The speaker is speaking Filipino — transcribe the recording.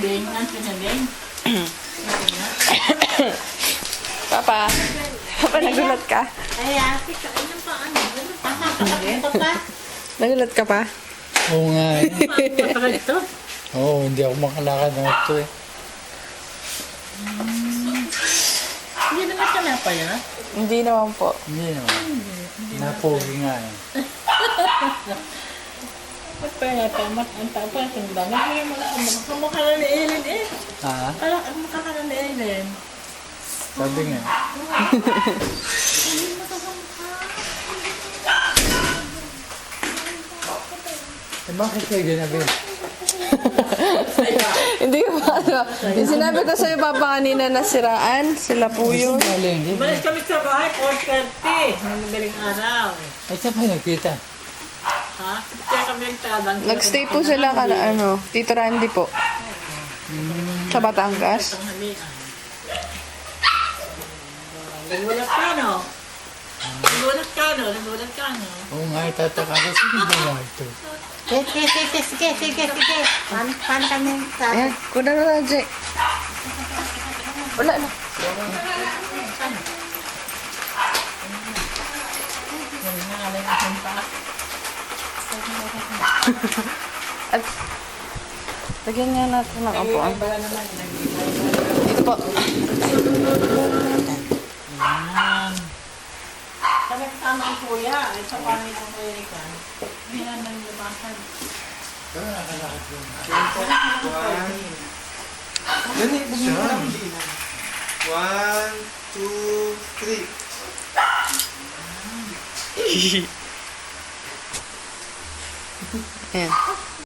Bing, nanti na Bing. Papa. Papa, nagulat ka? Ay, ate, kain ng paano? Ito pa? Nagulat ka pa? Oo nga eh. Matagal ito. Oo, hindi ako makalakad ng ito eh. Hindi naman ka na pa yan. Hindi naman po. Hindi naman. Napogi nga eh. Pagpaya pa, ang tapa, ang dami. Ay, kamukha na ni Ellen eh. Ha? Parang ang mukha ka na ni Ellen. Sabi nga. Hindi mo ito kamukha. Eh bakit kayo ginabi? Hindi ko pa ano. Yung sinabi ko sa'yo, Papa, kanina nasiraan. Sila po yun. Galing. Balik kami sa bahay, 4:30. Ang madaling araw. Ay, saan pa nagkita? Ha? Kaya kami nagtabang. Nagstay po sila ano, Tito Randy po. Sa Batangas. Nagulat ka, no? Nagulat ka, no? Nagulat ka, no? Oo nga, itataka ko. Sino ba ito? Sige. Paano kami sa... Ayan, kuna na na, Jay. Wala na. At, lagyan nga natin ng upuan. Dito po. Kami kasama ang kuya. Sa pangit ang kuya ikan. Hindi naman lumasan. Pero nakalakad ko na. Gani, bumili lang. 1, 2, 3. Ayan.